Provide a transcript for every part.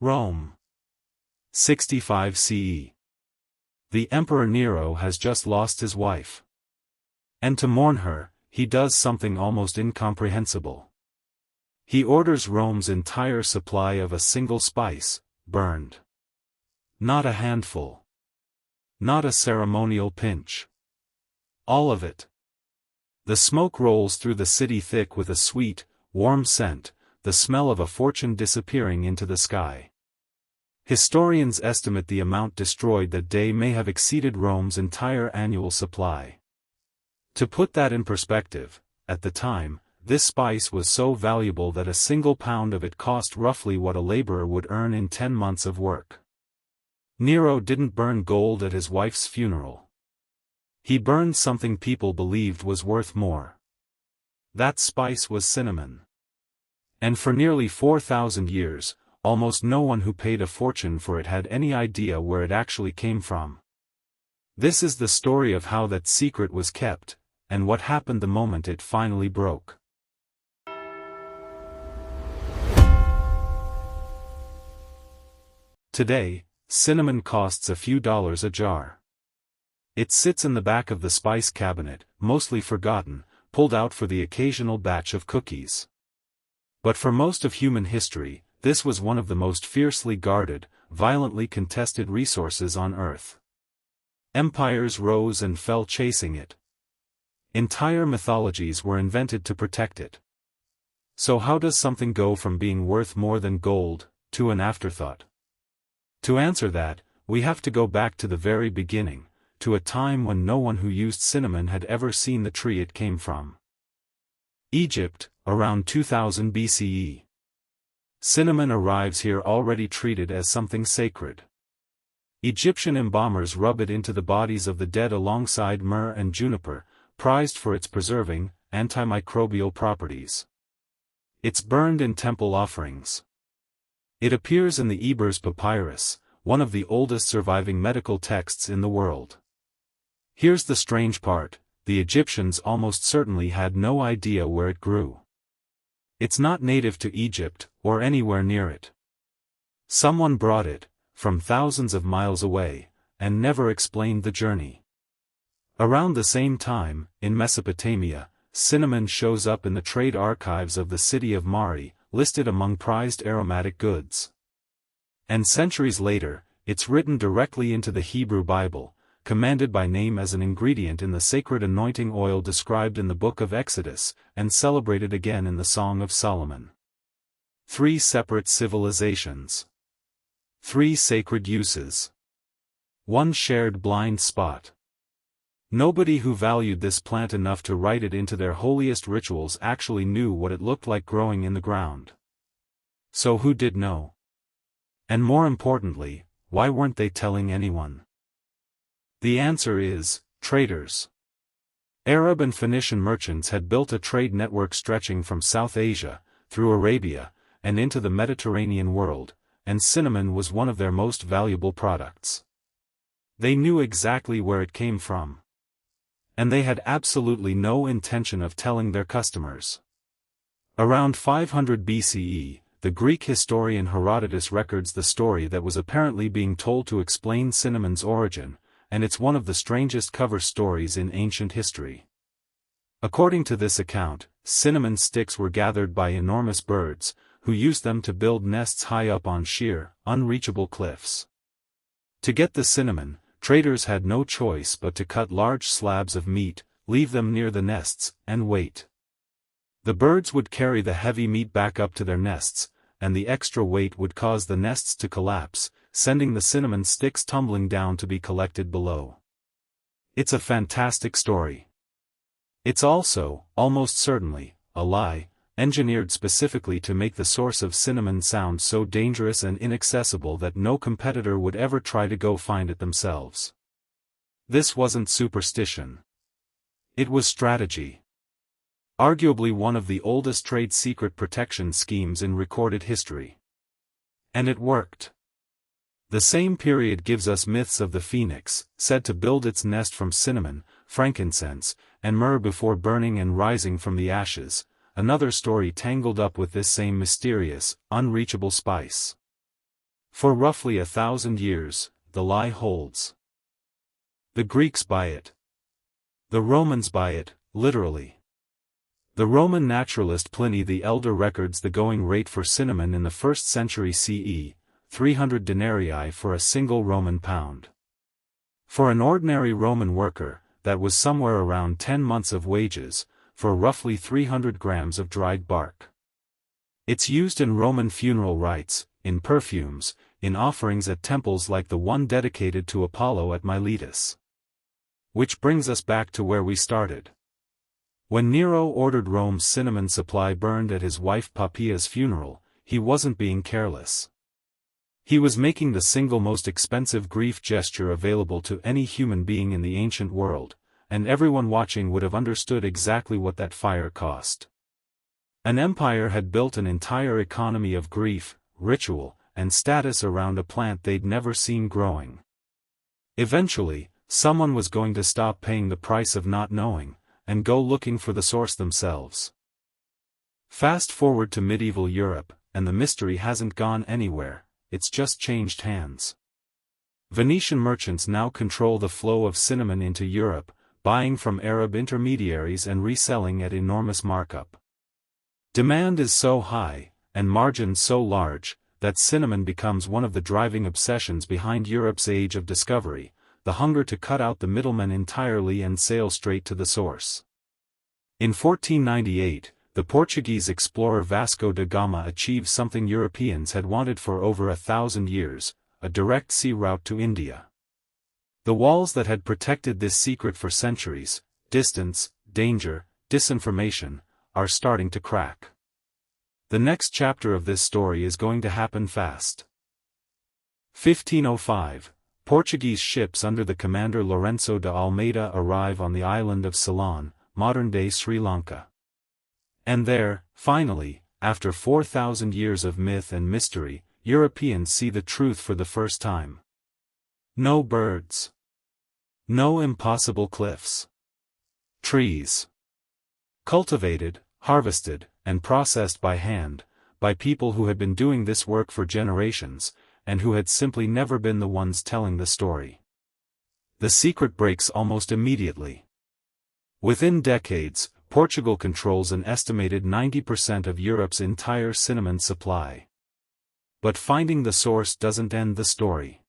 Rome. 65 CE. The Emperor Nero has just lost his wife. And to mourn her, he does something almost incomprehensible. He orders Rome's entire supply of a single spice, burned. Not a handful. Not a ceremonial pinch. All of it. The smoke rolls through the city thick with a sweet, warm scent, the smell of a fortune disappearing into the sky. Historians estimate the amount destroyed that day may have exceeded Rome's entire annual supply. To put that in perspective, at the time, this spice was so valuable that a single pound of it cost roughly what a laborer would earn in 10 months of work. Nero didn't burn gold at his wife's funeral. He burned something people believed was worth more. That spice was cinnamon. And for nearly 4,000 years, almost no one who paid a fortune for it had any idea where it actually came from. This is the story of how that secret was kept, and what happened the moment it finally broke. Today, cinnamon costs a few dollars a jar. It sits in the back of the spice cabinet, mostly forgotten, pulled out for the occasional batch of cookies. But for most of human history, this was one of the most fiercely guarded, violently contested resources on Earth. Empires rose and fell chasing it. Entire mythologies were invented to protect it. So how does something go from being worth more than gold, to an afterthought? To answer that, we have to go back to the very beginning, to a time when no one who used cinnamon had ever seen the tree it came from. Egypt, around 2000 BCE. Cinnamon arrives here already treated as something sacred. Egyptian embalmers rub it into the bodies of the dead alongside myrrh and juniper, prized for its preserving, antimicrobial properties. It's burned in temple offerings. It appears in the Ebers Papyrus, one of the oldest surviving medical texts in the world. Here's the strange part, the Egyptians almost certainly had no idea where it grew. It's not native to Egypt, or anywhere near it. Someone brought it, from thousands of miles away, and never explained the journey. Around the same time, in Mesopotamia, cinnamon shows up in the trade archives of the city of Mari, listed among prized aromatic goods. And centuries later, it's written directly into the Hebrew Bible, commanded by name as an ingredient in the sacred anointing oil described in the Book of Exodus, and celebrated again in the Song of Solomon. 3 separate civilizations. 3 sacred uses. 1 shared blind spot. Nobody who valued this plant enough to write it into their holiest rituals actually knew what it looked like growing in the ground. So who did know? And more importantly, why weren't they telling anyone? The answer is, traders. Arab and Phoenician merchants had built a trade network stretching from South Asia, through Arabia, and into the Mediterranean world, and cinnamon was one of their most valuable products. They knew exactly where it came from. And they had absolutely no intention of telling their customers. Around 500 BCE, the Greek historian Herodotus records the story that was apparently being told to explain cinnamon's origin, and it's one of the strangest cover stories in ancient history. According to this account, cinnamon sticks were gathered by enormous birds, who used them to build nests high up on sheer, unreachable cliffs. To get the cinnamon, traders had no choice but to cut large slabs of meat, leave them near the nests, and wait. The birds would carry the heavy meat back up to their nests, and the extra weight would cause the nests to collapse, sending the cinnamon sticks tumbling down to be collected below. It's a fantastic story. It's also, almost certainly, a lie, engineered specifically to make the source of cinnamon sound so dangerous and inaccessible that no competitor would ever try to go find it themselves. This wasn't superstition. It was strategy. Arguably one of the oldest trade secret protection schemes in recorded history. And it worked. The same period gives us myths of the phoenix, said to build its nest from cinnamon, frankincense, and myrrh before burning and rising from the ashes, another story tangled up with this same mysterious, unreachable spice. For roughly 1,000 years, the lie holds. The Greeks buy it. The Romans buy it, literally. The Roman naturalist Pliny the Elder records the going rate for cinnamon in the 1st century CE, 300 denarii for a single Roman pound. For an ordinary Roman worker, that was somewhere around 10 months of wages, for roughly 300 grams of dried bark. It's used in Roman funeral rites, in perfumes, in offerings at temples like the one dedicated to Apollo at Miletus. Which brings us back to where we started. When Nero ordered Rome's cinnamon supply burned at his wife Poppaea's funeral, he wasn't being careless. He was making the single most expensive grief gesture available to any human being in the ancient world, and everyone watching would have understood exactly what that fire cost. An empire had built an entire economy of grief, ritual, and status around a plant they'd never seen growing. Eventually, someone was going to stop paying the price of not knowing, and go looking for the source themselves. Fast forward to medieval Europe, and the mystery hasn't gone anywhere, it's just changed hands. Venetian merchants now control the flow of cinnamon into Europe, buying from Arab intermediaries and reselling at enormous markup. Demand is so high, and margins so large, that cinnamon becomes one of the driving obsessions behind Europe's age of discovery, the hunger to cut out the middlemen entirely and sail straight to the source. In 1498, the Portuguese explorer Vasco da Gama achieved something Europeans had wanted for over 1,000 years, a direct sea route to India. The walls that had protected this secret for centuries, distance, danger, disinformation, are starting to crack. The next chapter of this story is going to happen fast. 1505, Portuguese ships under the commander Lourenço de Almeida arrive on the island of Ceylon, modern-day Sri Lanka. And there, finally, after 4,000 years of myth and mystery, Europeans see the truth for the first time. No birds. No impossible cliffs. Trees. Cultivated, harvested, and processed by hand, by people who had been doing this work for generations, and who had simply never been the ones telling the story. The secret breaks almost immediately. Within decades, Portugal controls an estimated 90% of Europe's entire cinnamon supply. But finding the source doesn't end the story.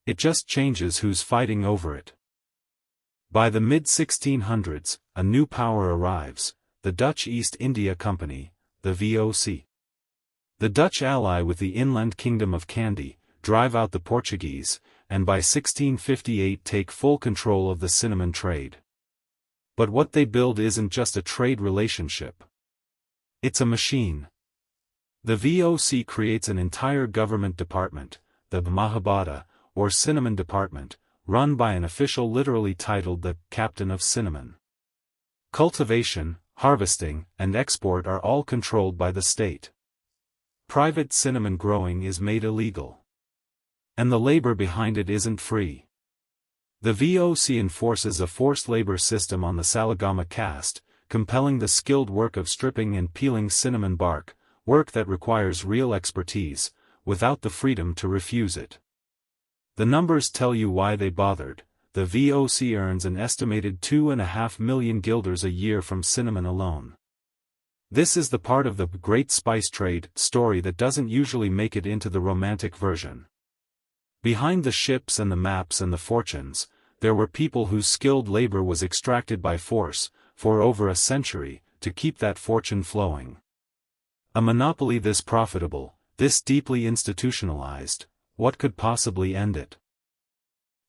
It just changes who's fighting over it. By the mid-1600s, a new power arrives, the Dutch East India Company, the VOC. The Dutch ally with the inland kingdom of Kandy, drive out the Portuguese, and by 1658 take full control of the cinnamon trade. But what they build isn't just a trade relationship. It's a machine. The VOC creates an entire government department, the Mahabata, or Cinnamon Department, run by an official literally titled the Captain of Cinnamon. Cultivation, harvesting, and export are all controlled by the state. Private cinnamon growing is made illegal. And the labor behind it isn't free. The VOC enforces a forced labor system on the Salagama caste, compelling the skilled work of stripping and peeling cinnamon bark, work that requires real expertise, without the freedom to refuse it. The numbers tell you why they bothered. The VOC earns an estimated 2.5 million guilders a year from cinnamon alone. This is the part of the Great Spice Trade story that doesn't usually make it into the romantic version. Behind the ships and the maps and the fortunes, there were people whose skilled labor was extracted by force, for over a century, to keep that fortune flowing. A monopoly this profitable, this deeply institutionalized, what could possibly end it?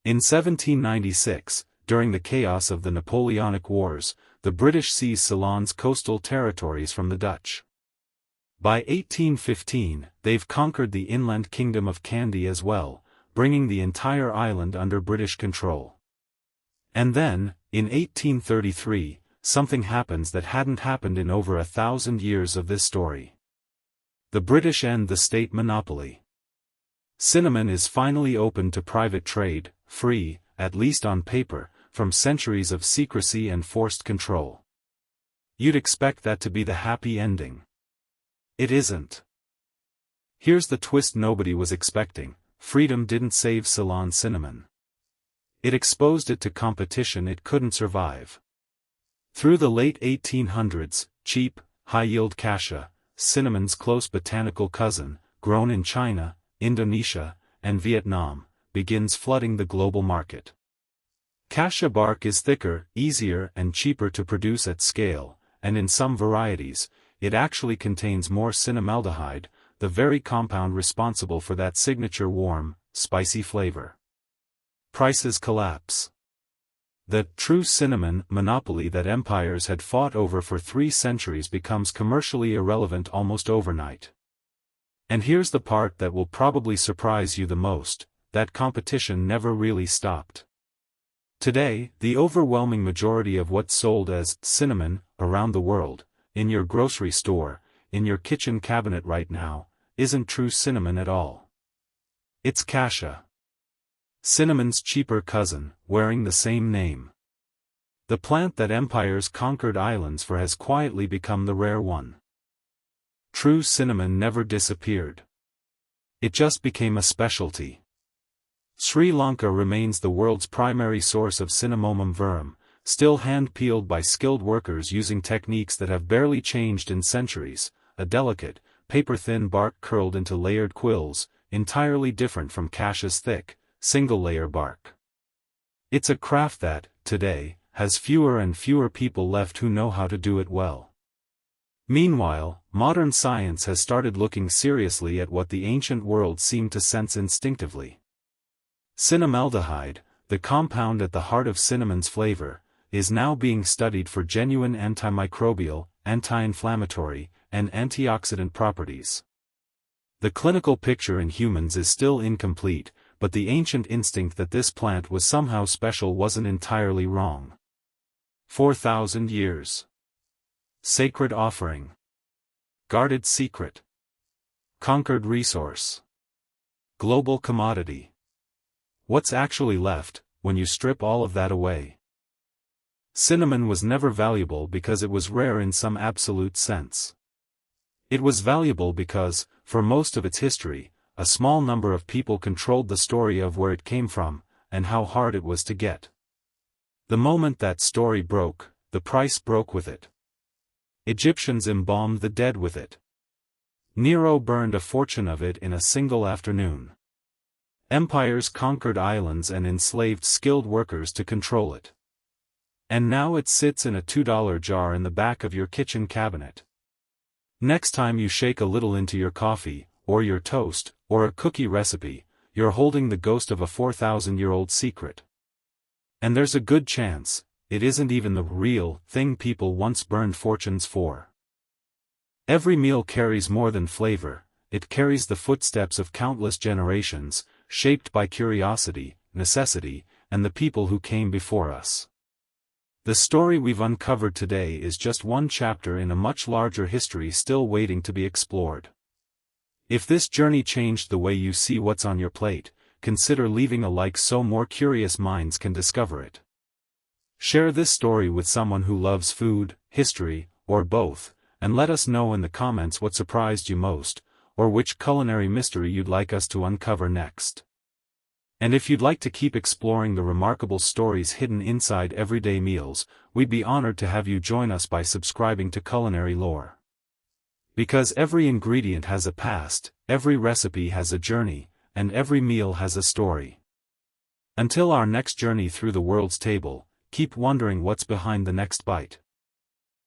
In 1796, during the chaos of the Napoleonic Wars, the British seized Ceylon's coastal territories from the Dutch. By 1815, they've conquered the inland kingdom of Kandy as well, bringing the entire island under British control. And then, in 1833, something happens that hadn't happened in over 1,000 years of this story. The British end the state monopoly. Cinnamon is finally open to private trade, free, at least on paper, from centuries of secrecy and forced control. You'd expect that to be the happy ending. It isn't. Here's the twist nobody was expecting: freedom didn't save Ceylon cinnamon. It exposed it to competition it couldn't survive. Through the late 1800s, cheap, high-yield Cassia, cinnamon's close botanical cousin, grown in China, Indonesia, and Vietnam, begins flooding the global market. Cassia bark is thicker, easier and cheaper to produce at scale, and in some varieties, it actually contains more cinnamaldehyde, the very compound responsible for that signature warm, spicy flavor. Prices collapse. The true cinnamon monopoly that empires had fought over for 3 centuries becomes commercially irrelevant almost overnight. And here's the part that will probably surprise you the most: that competition never really stopped. Today, the overwhelming majority of what's sold as cinnamon around the world, in your grocery store, in your kitchen cabinet right now, isn't true cinnamon at all. It's Cassia, cinnamon's cheaper cousin, wearing the same name. The plant that empires conquered islands for has quietly become the rare one. True cinnamon never disappeared. It just became a specialty. Sri Lanka remains the world's primary source of cinnamomum verum, still hand-peeled by skilled workers using techniques that have barely changed in centuries, a delicate, paper-thin bark curled into layered quills, entirely different from Cassia's thick, single-layer bark. It's a craft that, today, has fewer and fewer people left who know how to do it well. Meanwhile, modern science has started looking seriously at what the ancient world seemed to sense instinctively. Cinnamaldehyde, the compound at the heart of cinnamon's flavor, is now being studied for genuine antimicrobial, anti-inflammatory, and antioxidant properties. The clinical picture in humans is still incomplete, but the ancient instinct that this plant was somehow special wasn't entirely wrong. 4,000 years. Sacred offering. Guarded secret. Conquered resource. Global commodity. What's actually left, when you strip all of that away? Cinnamon was never valuable because it was rare in some absolute sense. It was valuable because, for most of its history, a small number of people controlled the story of where it came from, and how hard it was to get. The moment that story broke, the price broke with it. Egyptians embalmed the dead with it. Nero burned a fortune of it in a single afternoon. Empires conquered islands and enslaved skilled workers to control it. And now it sits in a $2 jar in the back of your kitchen cabinet. Next time you shake a little into your coffee, or your toast, or a cookie recipe, you're holding the ghost of a 4,000-year-old secret. And there's a good chance, it isn't even the real thing people once burned fortunes for. Every meal carries more than flavor, it carries the footsteps of countless generations, shaped by curiosity, necessity, and the people who came before us. The story we've uncovered today is just one chapter in a much larger history still waiting to be explored. If this journey changed the way you see what's on your plate, consider leaving a like so more curious minds can discover it. Share this story with someone who loves food, history, or both, and let us know in the comments what surprised you most, or which culinary mystery you'd like us to uncover next. And if you'd like to keep exploring the remarkable stories hidden inside everyday meals, we'd be honored to have you join us by subscribing to Culinary Lore. Because every ingredient has a past, every recipe has a journey, and every meal has a story. Until our next journey through the world's table, keep wondering what's behind the next bite.